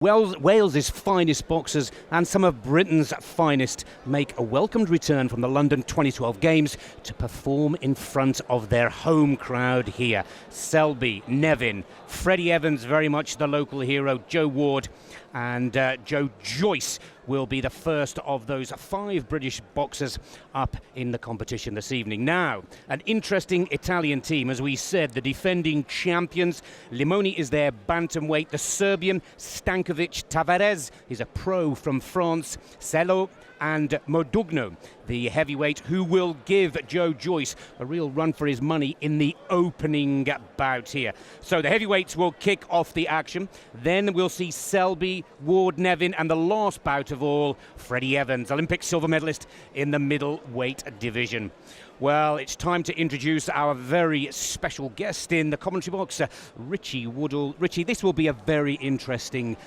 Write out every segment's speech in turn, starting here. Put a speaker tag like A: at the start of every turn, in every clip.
A: Wales's finest boxers and some of Britain's finest make a welcomed return from the London 2012 Games to perform in front of their home crowd here. Selby, Nevin, Freddie Evans, very much the local hero, Joe Ward and Joe Joyce will be the first of those 5 British boxers up in the competition this evening. Now, an interesting Italian team. As we said, the defending champions. Limoni is their bantamweight. The Serbian Stankovic Tavares is a pro from France. Celo and Modugno, the heavyweight, who will give Joe Joyce a real run for his money in the opening bout here. So the heavyweights will kick off the action. Then we'll see Selby, Ward, Nevin, and the last bout of all, Freddie Evans, Olympic silver medalist in the middleweight division. Well, it's time to introduce our very special guest in the commentary box, Richie Woodall. Richie, this will be a very interesting,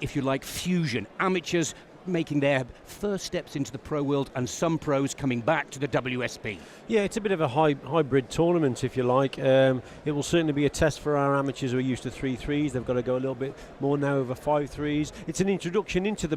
A: if you like, fusion. Amateurs making their first steps into the pro world and some pros coming back to the WSB.
B: Yeah, it's a bit of a hybrid tournament, if you like. It will certainly be a test for our amateurs who are used to 3-3s. They've got to go a little bit more now over 5-3s. It's an introduction into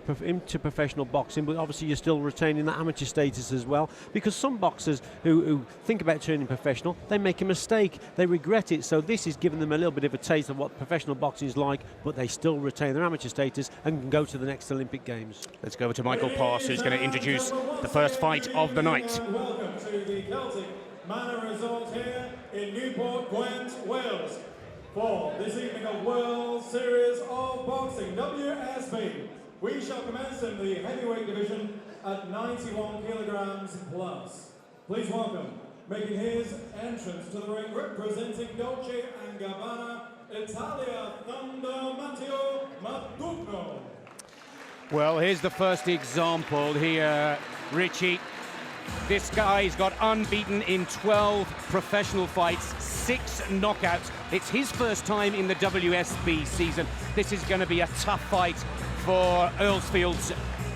B: professional boxing, but obviously you're still retaining that amateur status as well, because some boxers who think about turning professional, they make a mistake, they regret it. So this is giving them a little bit of a taste of what professional boxing is like, but they still retain their amateur status and can go to the next Olympic Games.
A: Let's go over to Michael Pass, who's going to introduce the first fight of the night.
C: Welcome to the CELTIC MANOR resort here in Newport, Gwent, Wales, for this evening of World Series of Boxing, WSB. We shall commence in the heavyweight division at 91 kilograms plus. Please welcome, making his entrance to the ring, representing Dolce & Gabbana, Italia, Thunder Matteo MODUGNO.
A: Well, here's the first example here, Richie. This guy's got unbeaten in 12 professional fights, 6 knockouts. It's his first time in the WSB season. This is going to be a tough fight for Earlsfield's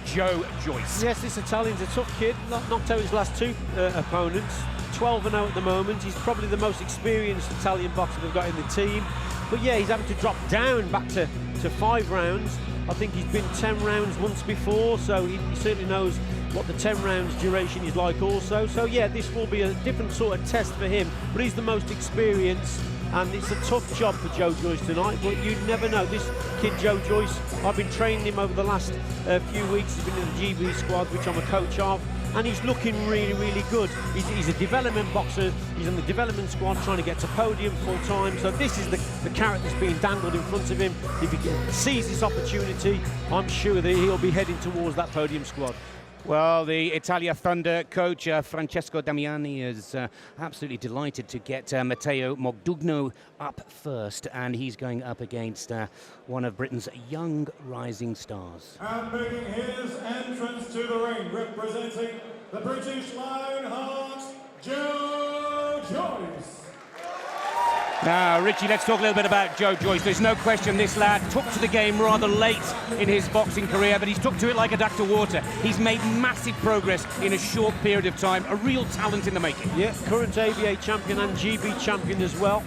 A: Joe Joyce.
B: Yes, this Italian's a tough kid. Knocked out his last 2 opponents. 12-0 at the moment. He's probably the most experienced Italian boxer they've got in the team. But yeah, he's having to drop down back to 5 rounds. I think he's been 10 rounds once before, so he certainly knows what the 10 rounds duration is like also. So yeah, this will be a different sort of test for him, but he's the most experienced, and it's a tough job for Joe Joyce tonight, but you never know. This kid Joe Joyce, I've been training him over the last few weeks. He's been in the GB squad, which I'm a coach of, and he's looking really, really good. He's a development boxer. He's in the development squad trying to get to podium full time. So this is the carrot that's being dangled in front of him. If he can seize this opportunity, I'm sure that he'll be heading towards that podium squad.
A: Well, the Italia Thunder coach, Francesco Damiani, is absolutely delighted to get Matteo Modugno up first, and he's going up against one of Britain's young rising stars.
C: And making his entrance to the ring, representing the British Lionhearts, Joe Joyce.
A: Now, Richie, let's talk a little bit about Joe Joyce. There's no question this lad took to the game rather late in his boxing career, but he's took to it like a duck to water. He's made massive progress in a short period of time. A real talent in the making.
B: Yeah, current ABA champion and GB champion as well.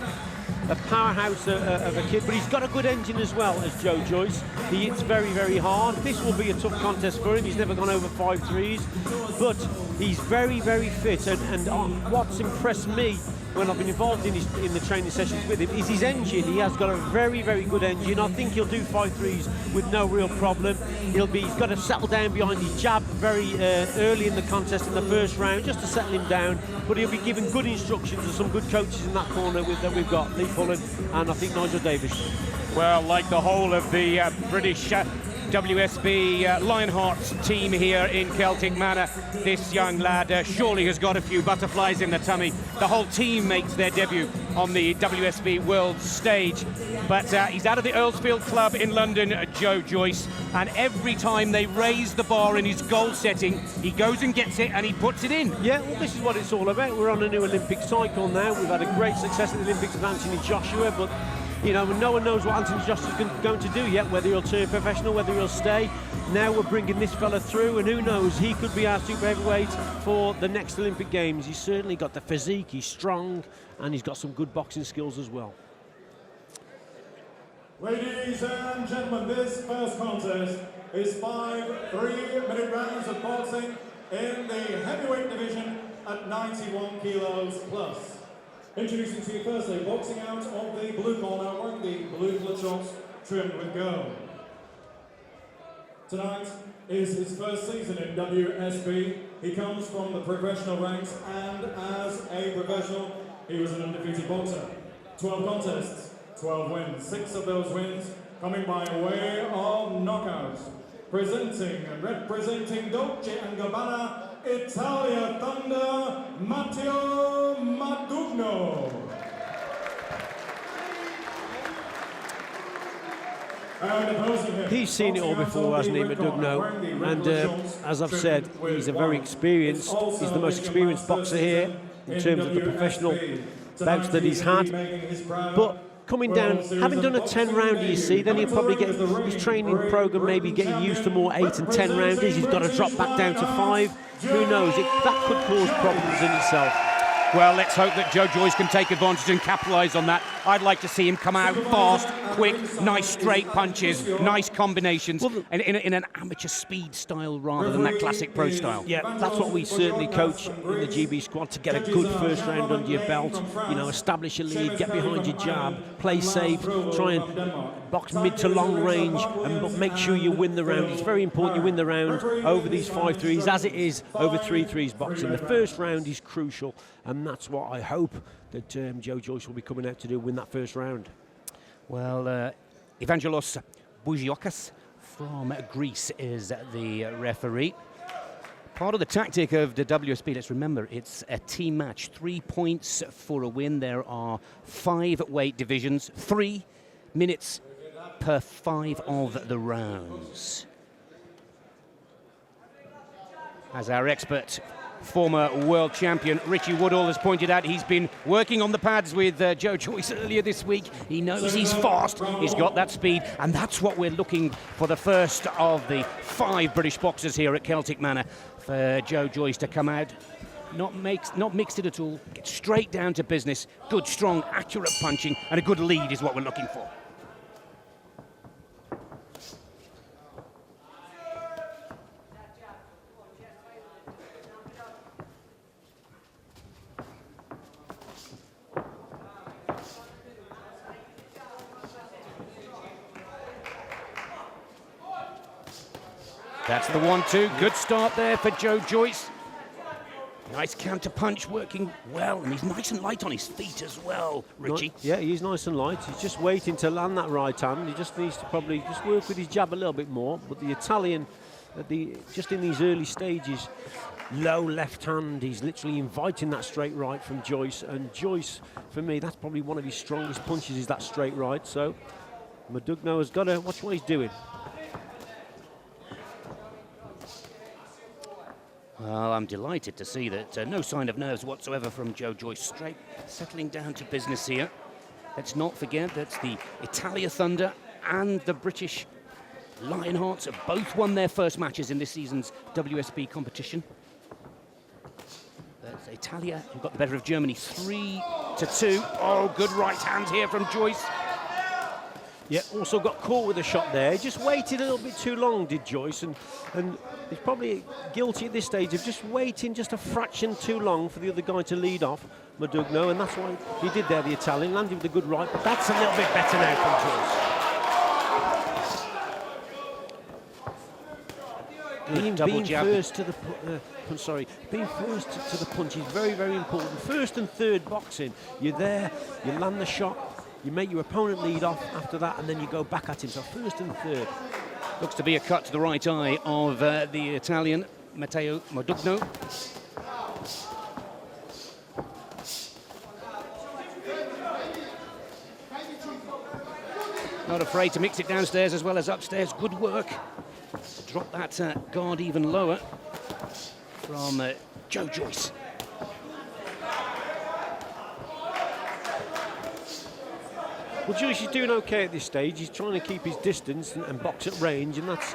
B: A powerhouse of a kid, but he's got a good engine as well as Joe Joyce. He hits very, very hard. This will be a tough contest for him. He's never gone over 5-3s, but he's very, very fit. And what's impressed me when I've been involved in the training sessions with him is his engine. He has got a very, very good engine. I think he'll do 5-3s with no real problem. He's got to settle down behind his jab very early in the contest in the first round, just to settle him down. But he'll be given good instructions and some good coaches in that corner that we've got, Lee Pullen and I think Nigel Davis.
A: Well, like the whole of the British WSB Lionhearts team here in Celtic Manor, this young lad surely has got a few butterflies in the tummy. The whole team makes their debut on the WSB World stage, but he's out of the Earlsfield Club in London, Joe Joyce, and every time they raise the bar in his goal setting, he goes and gets it and he puts it in.
B: Yeah, well, this is what it's all about. We're on a new Olympic cycle now. We've had a great success at the Olympics with Anthony Joshua, but you know, no one knows what Anthony Joshua's going to do yet, whether he'll turn professional, whether he'll stay. Now we're bringing this fella through, and who knows, he could be our super heavyweight for the next Olympic Games. He's certainly got the physique, he's strong, and he's got some good boxing skills as well.
C: Ladies and gentlemen, this first contest is 5 3-minute rounds of boxing in the heavyweight division at 91 kilos plus. Introducing to you firstly, boxing out of the blue corner, wearing the blue blood shorts trimmed with gold. Tonight is his first season in WSB. He comes from the professional ranks, and as a professional, he was an undefeated boxer. 12 contests, 12 wins, 6 of those wins coming by way of knockouts. Presenting and representing Dolce & Gabbana, Italia Thunder, Matteo MODUGNO.
B: He's seen it all before, hasn't he, MODUGNO? And as I've said, he's a very experienced, he's the most experienced boxer here in terms of the professional bouts that he's had. But coming down, having done a 10-rounder, you see, then he'll probably get his training program, maybe getting used to more 8 and 10 rounders. He's got to drop back down to 5. Who knows? That could cause problems in itself.
A: Well, let's hope that Joe Joyce can take advantage and capitalise on that. I'd like to see him come out fast, quick, nice straight punches, nice combinations, and in an amateur speed style rather than that classic pro style.
B: Yeah, that's what we certainly coach in the GB squad, to get a good first round under your belt, you know, establish a lead, get behind your jab, play safe, try and box mid to long range, and make sure you win the round. It's very important you win the round over these 5-3s, as it is over 3-3s boxing. The first round is crucial, and that's what I hope that Joe Joyce will be coming out to do, win that first round.
A: Well, Evangelos Bougiokas from Greece is the referee. Part of the tactic of the WSB, let's remember, it's a team match. 3 points for a win. There are 5 weight divisions, 3 minutes per 5 of the rounds. As our expert, former world champion Richie Woodall has pointed out, he's been working on the pads with Joe Joyce earlier this week. He knows he's fast, he's got that speed, and that's what we're looking for, the first of the 5 British boxers here at Celtic Manor, for Joe Joyce to come out. Not mixed it at all, get straight down to business. Good, strong, accurate punching, and a good lead is what we're looking for. That's the 1-2. Good start there for Joe Joyce. Nice counter punch working well, and he's nice and light on his feet as well, Richie.
B: Yeah, he's nice and light. He's just waiting to land that right hand. He just needs to probably just work with his jab a little bit more. But the Italian, just in these early stages, low left hand, he's literally inviting that straight right from Joyce. And Joyce, for me, that's probably one of his strongest punches, is that straight right. So MODUGNO has got to watch what he's doing.
A: Well, I'm delighted to see that no sign of nerves whatsoever from Joe Joyce. Straight settling down to business here. Let's not forget that the Italia Thunder and the British Lionhearts have both won their first matches in this season's WSB competition. That's Italia, who got the better of Germany 3-2. Oh, good right hand here from Joyce.
B: Yeah, also got caught with a shot there. He just waited a little bit too long, did Joyce, and he's probably guilty at this stage of just waiting just a fraction too long for the other guy to lead off, MODUGNO, and that's what he did there, the Italian, landed with a good right, but that's a little bit better now from Joyce. Being first to the punch is very, very important. First and third boxing, you're there, you land the shot, you make your opponent lead off after that, and then you go back at him. So first and third.
A: Looks to be a cut to the right eye of the Italian, Matteo MODUGNO. Not afraid to mix it downstairs as well as upstairs. Good work. Drop that guard even lower from Joe Joyce.
B: Well, Joyce is doing okay at this stage. He's trying to keep his distance and box at range, and that's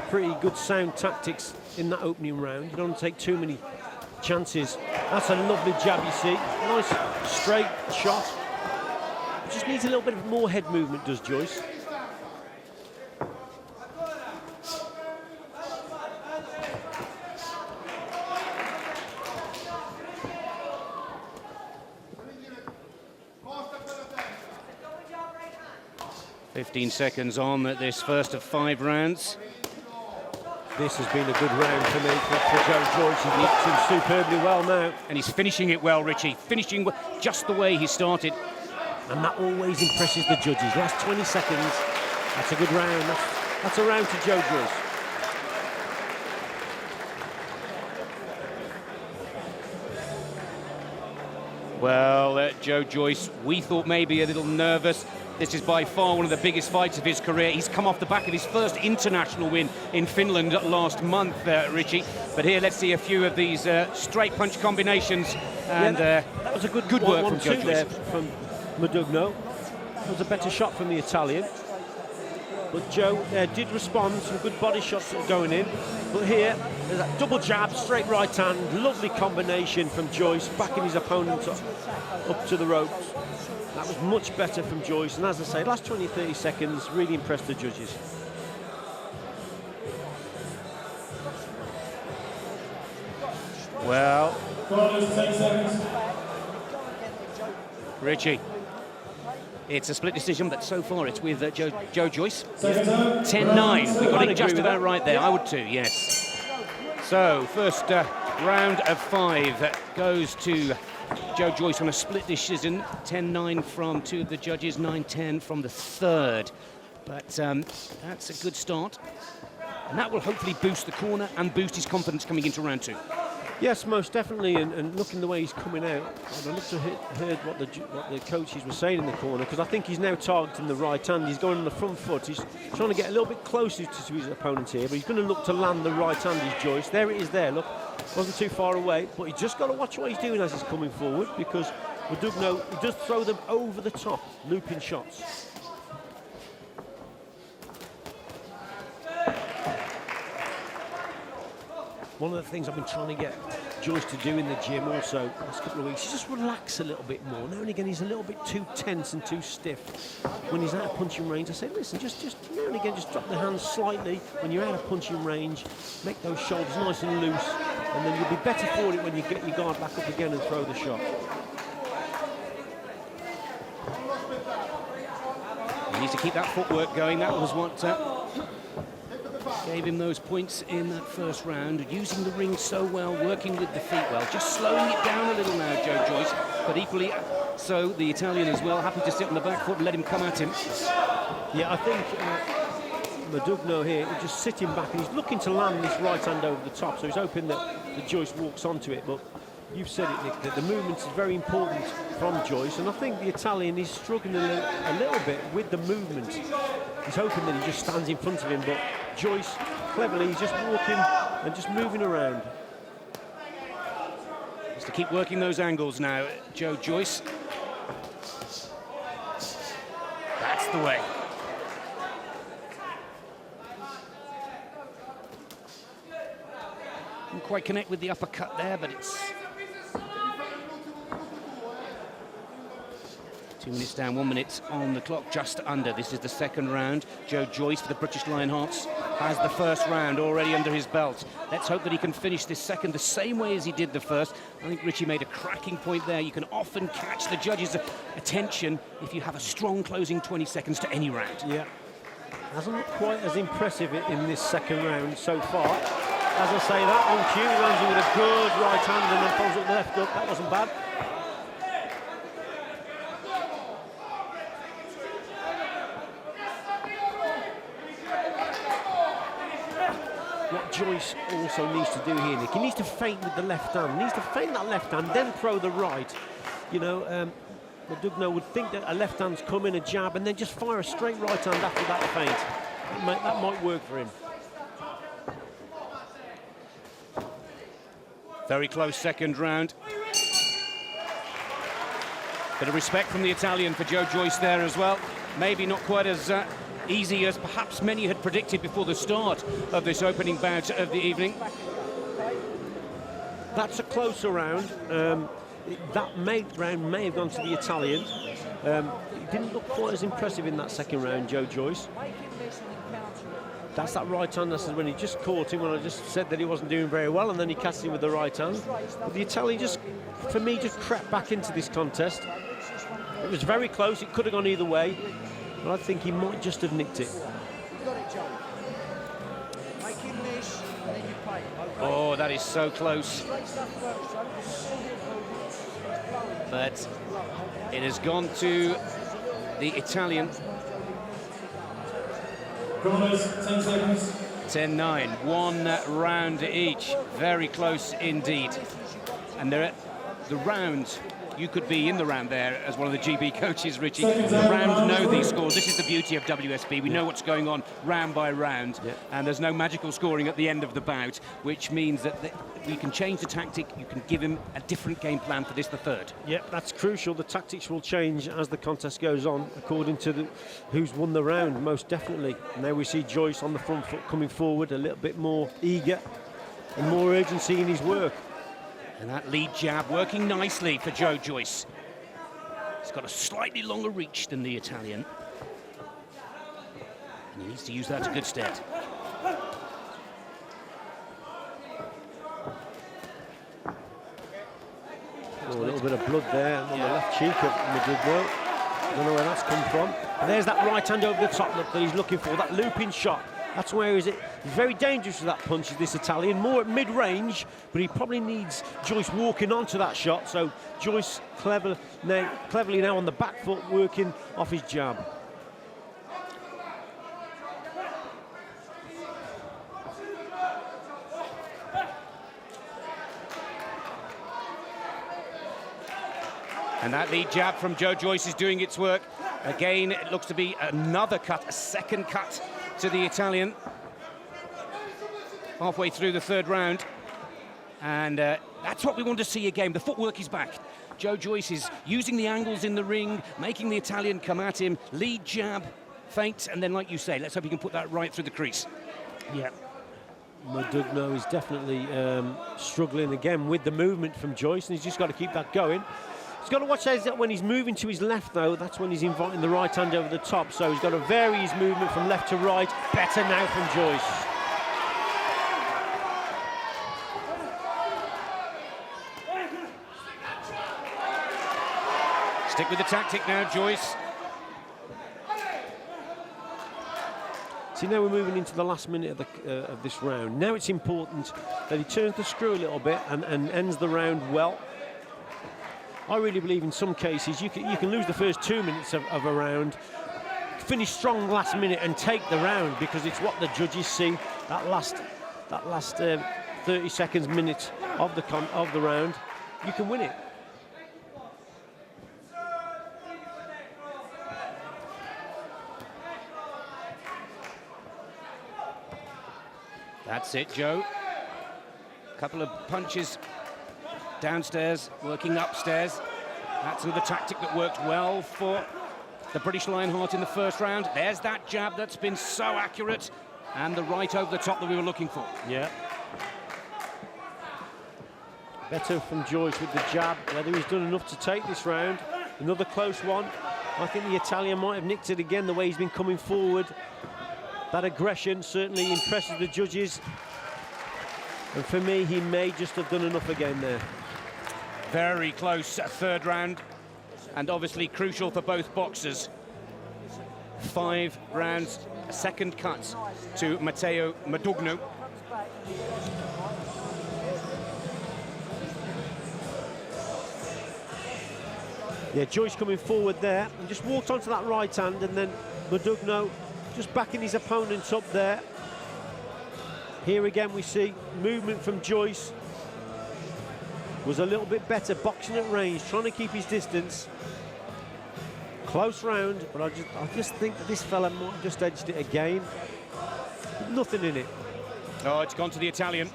B: pretty good sound tactics in that opening round. You don't take too many chances. That's a lovely jab, you see. Nice straight shot. Just needs a little bit of more head movement, does Joyce.
A: 15 seconds on at this first of 5 rounds.
B: This has been a good round for me for Joe Joyce. He's boxing superbly well now.
A: And he's finishing it well, Richie. Finishing just the way he started.
B: And that always impresses the judges. Last 20 seconds, that's a good round. That's a round to Joe Joyce.
A: Well, Joe Joyce, we thought maybe a little nervous. This is by far one of the biggest fights of his career. He's come off the back of his first international win in Finland last month, Richie. But here, let's see a few of these straight punch combinations. And
B: that was a good
A: work from Joe Joyce.
B: There from MODUGNO. That was a better shot from the Italian. But Joe did respond, some good body shots going in. But here, there's that double jab, straight right hand, lovely combination from Joyce, backing his opponent up to the ropes. That was much better from Joyce, and as I say, last 20-30 seconds really impressed the judges.
A: Well,
C: 10 seconds.
A: Richie, it's a split decision, but so far it's with Joe Joyce.
C: Second time.
A: 10-9. We got it just about right there. I would too, yes. So, first round of 5 goes to Joe Joyce on a split decision. 10-9 from 2 of the judges, 9-10 from the third. But that's a good start. And that will hopefully boost the corner and boost his confidence coming into round 2.
B: Yes, most definitely, and looking the way he's coming out, I'd love to heard what the coaches were saying in the corner, because I think he's now targeting the right hand. He's going on the front foot. He's trying to get a little bit closer to his opponent here, but he's going to look to land the right hand, is Joyce. There it is there, look. Wasn't too far away, but he's just got to watch what he's doing as he's coming forward, because MODUGNO, he does throw them over the top, looping shots. One of the things I've been trying to get Joyce to do in the gym also last couple of weeks is just relax a little bit more. Now and again he's a little bit too tense and too stiff when he's out of punching range. I say, listen, just now and again just drop the hands slightly when you're out of punching range, make those shoulders nice and loose, and then you'll be better for it when you get your guard back up again and throw the shot.
A: He needs to keep that footwork going. That was what gave him those points in that first round, using the ring so well, working with the feet well, just slowing it down a little now, Joe Joyce, but equally so the Italian as well, happy to sit on the back foot and let him come at him.
B: Yeah, I think MODUGNO here is just sitting back and he's looking to land this right hand over the top, so he's hoping that Joyce walks onto it, but you've said it, Nick, that the movement is very important from Joyce, and I think the Italian is struggling a little bit with the movement. He's hoping that he just stands in front of him, but Joyce, cleverly, he's just walking and just moving around.
A: Just to keep working those angles now, Joe Joyce. That's the way. Didn't quite connect with the uppercut there, but it's 2 minutes down, 1 minute on the clock, just under. This is the second round. Joe Joyce for the British Lionhearts has the first round already under his belt. Let's hope that he can finish this second the same way as he did the first. I think Richie made a cracking point there. You can often catch the judges' attention if you have a strong closing 20 seconds to any round.
B: Yeah, hasn't looked quite as impressive in this second round so far. As I say that, on cue, he lands with a good right hand and then follows up the left up. That wasn't bad. What Joyce also needs to do here, Nick, he needs to feint with the left hand. He needs to feint that left hand, then throw the right. You know, MODUGNO would think that a left hand's come in, a jab, and then just fire a straight right hand after that feint. That might work for him.
A: Very close second round. Bit of respect from the Italian for Joe Joyce there as well. Maybe not quite as easy as perhaps many had predicted before the start of this opening bout of the evening.
B: That's a closer round. That round may have gone to the Italian. He didn't look quite as impressive in that second round, Joe Joyce. That's that right hand. That's when he just caught him when I just said that he wasn't doing very well, and then he catches him with the right hand. But the Italian just, for me, just crept back into this contest. It was very close. It could have gone either way. but I think he might just have nicked it.
A: Oh, that is so close. But it has gone to the Italian.
C: Chronos, 10 seconds.
A: 10-9, 1 round each. Very close indeed. And they're at the round. You could be in the round there as one of the GB coaches, Richie. The round know these scores. This is the beauty of WSB. We know what's going on round by round, and there's no magical scoring at the end of the bout, which means that you can change the tactic. You can give him a different game plan for this, the third.
B: Yep, that's crucial. The tactics will change as the contest goes on, according to who's won the round, most definitely. Now we see Joyce on the front foot coming forward, a little bit more eager and more urgency in his work.
A: And that lead jab working nicely for Joe Joyce. He's got a slightly longer reach than the Italian. And he needs to use that to good stead.
B: Oh, a little bit of blood there on the left cheek of MODUGNO. I don't know where that's come from. And there's that right hand over the top look that he's looking for, that looping shot. That's where he's very dangerous with that punch, is this Italian. More at mid-range, but he probably needs Joyce walking onto that shot. So Joyce cleverly now on the back foot, working off his jab.
A: And that lead jab from Joe Joyce is doing its work. Again, it looks to be another cut, a second cut to the Italian. Halfway through the third round. And that's what we want to see again. The footwork is back. Joe Joyce is using the angles in the ring, making the Italian come at him. Lead jab, feint, and then, like you say, let's hope he can put that right through the crease.
B: Yeah. MODUGNO is definitely struggling again with the movement from Joyce, and he's just got to keep that going. He's got to watch that when he's moving to his left, though. That's when he's inviting the right hand over the top. So he's got to vary his movement from left to right. Better now from Joyce.
A: Stick with the tactic now, Joyce.
B: See, now we're moving into the last minute of this round. Now it's important that he turns the screw a little bit and ends the round well. I really believe in some cases you can lose the first 2 minutes of a round, finish strong last minute and take the round, because it's what the judges see. That last 30 seconds, minute of the round, you can win it.
A: That's it, Joe. Couple of punches downstairs, working upstairs. That's the tactic that worked well for the British Lionheart in the first round. There's that jab that's been so accurate, and the right over the top that we were looking for.
B: Yeah. Better from Joyce with the jab. Whether he's done enough to take this round. Another close one. I think the Italian might have nicked it again, the way he's been coming forward. That aggression certainly impresses the judges. And for me, he may just have done enough again there.
A: Very close third round, and obviously crucial for both boxers. 5 rounds, a second cut to Matteo MODUGNO.
B: Yeah, Joyce coming forward there and just walked onto that right hand, and then MODUGNO just backing his opponents up there. Here again we see movement from Joyce. Was a little bit better, boxing at range, trying to keep his distance. Close round, but I just think that this fella might have just edged it again. Nothing in it.
A: Oh, it's gone to the Italian,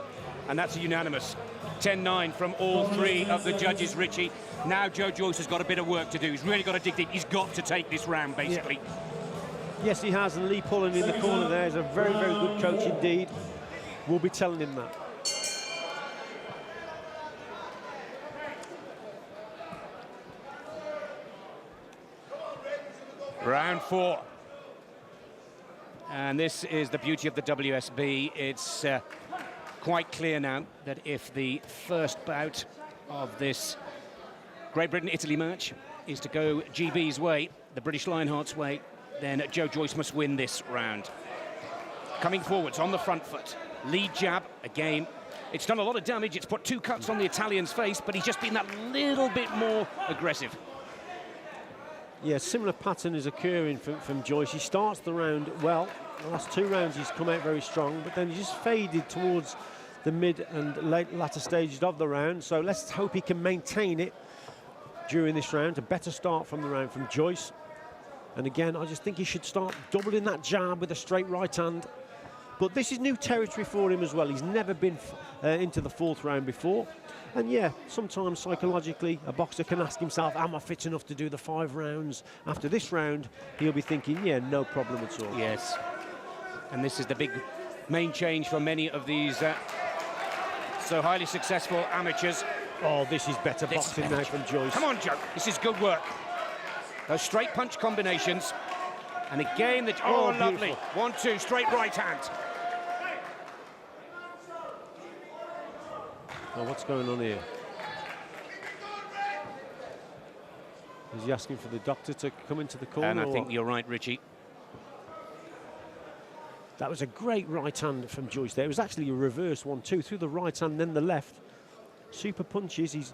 A: and that's a unanimous. 10-9 from all 3 of the judges, Richie. Now Joe Joyce has got a bit of work to do. He's really got to dig deep. He's got to take this round, basically.
B: Yeah. Yes, he has, and Lee Pullen in the corner there is a very, very good coach indeed. We'll be telling him that.
A: Round 4. And this is the beauty of the WSB. It's quite clear now that if the first bout of this Great Britain-Italy match is to go GB's way, the British Lionhearts' way, then Joe Joyce must win this round. Coming forwards on the front foot. Lead jab, again. It's done a lot of damage. It's put 2 cuts on the Italian's face, but he's just been that little bit more aggressive.
B: Yeah, similar pattern is occurring from Joyce. He starts the round well. The last 2 rounds he's come out very strong, but then he just faded towards the mid and latter stages of the round. So let's hope he can maintain it during this round. A better start from the round from Joyce. And again, I just think he should start doubling that jab with a straight right hand. But this is new territory for him as well. He's never been into the 4th round before. And yeah, sometimes psychologically, a boxer can ask himself, am I fit enough to do the 5 rounds? After this round, he'll be thinking, yeah, no problem at all.
A: Yes. And this is the big main change for many of these so highly successful amateurs.
B: Oh, this is better boxing now from Joyce.
A: Come on, Joe. This is good work. Those straight punch combinations. And again, oh, lovely. 1-2, straight right hand.
B: Oh, what's going on here? Is he asking for the doctor to come into the corner?
A: And I think you're right, Richie.
B: That was a great right hand from Joyce there. It was actually a reverse 1-2 through the right hand, then the left. Super punches. He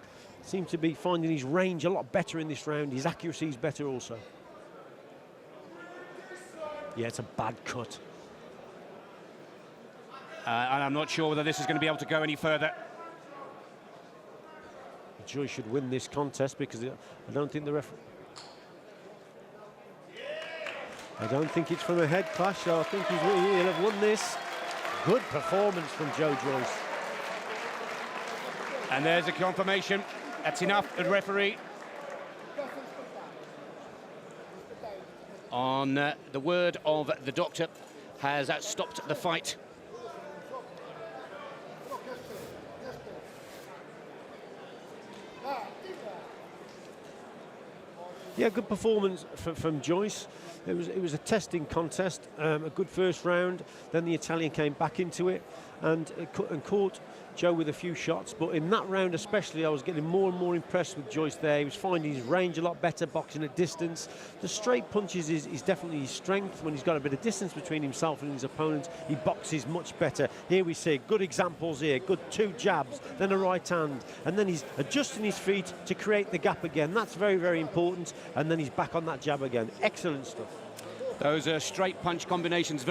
B: seems to be finding his range a lot better in this round. His accuracy is better also. Yeah, it's a bad cut.
A: And I'm not sure whether this is going to be able to go any further.
B: Joyce should win this contest because I don't think the referee... I don't think it's from a head clash, so I think he'll have won this. Good performance from Joe Joyce.
A: And there's a confirmation. That's enough, the referee. On the word of the doctor, has stopped the fight.
B: Yeah, good performance from Joyce. It was a testing contest, a good first round. Then the Italian came back into it and caught Joe with a few shots. But in that round especially, I was getting more and more impressed with Joyce there. He was finding his range a lot better, boxing at distance. The straight punches is definitely his strength. When he's got a bit of distance between himself and his opponent, he boxes much better. Here we see good examples here, good 2 jabs, then a right hand, and then he's adjusting his feet to create the gap again. That's very, very important. And then he's back on that jab again. Excellent stuff.
A: Those straight punch combinations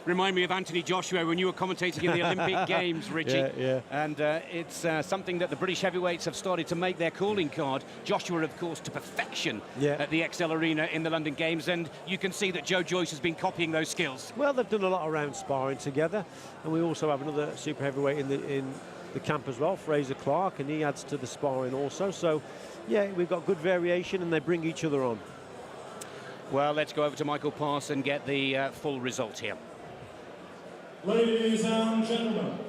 A: remind me of Anthony Joshua when you were commentating in the Olympic Games, Richie.
B: Yeah.
A: And it's something that the British heavyweights have started to make their calling card. Joshua, of course, to perfection at the XL Arena in the London Games, and you can see that Joe Joyce has been copying those skills.
B: Well, they've done a lot of round sparring together, and we also have another super heavyweight in the camp as well, Fraser Clark, and he adds to the sparring also. So, yeah, we've got good variation, and they bring each other on.
A: Well, let's go over to Michael Pass and get the full result here.
C: Ladies and gentlemen,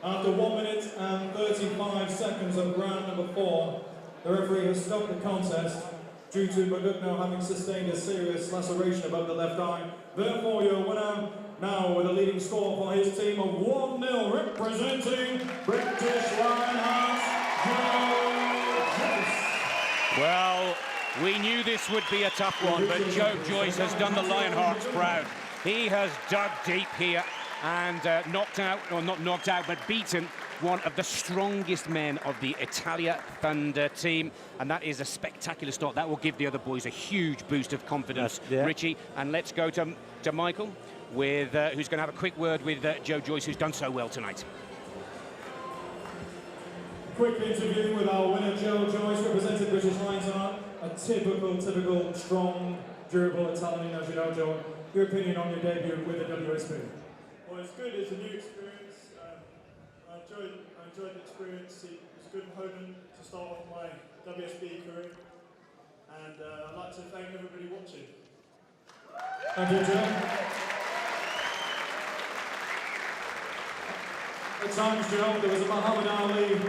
C: after 1 minute and 35 seconds of round number 4, the referee has stopped the contest due to MODUGNO having sustained a serious laceration above the left eye. Therefore, your winner now with a leading score for his team of 1-0, representing British Lionhearts, Joe Joyce.
A: Well, we knew this would be a tough one, but Joe Joyce has done the Lionhearts proud. He has dug deep here and knocked out, or not knocked out, but beaten one of the strongest men of the Italia Thunder team. And that is a spectacular start. That will give the other boys a huge boost of confidence, Richie. And let's go to Michael, with who's going to have a quick word with Joe Joyce, who's done so well tonight.
C: Quick interview with our winner, Joe Joyce, represented British Lionhearts. A typical, strong, durable Italian, as you know, Joe. Your opinion on your debut with the WSB?
D: Well, it's good. It's a new experience. I enjoyed the experience. It was good home to start off my WSB career. And I'd like to thank everybody watching.
C: Thank you, Joe. At times, Joe, there was a Muhammad Ali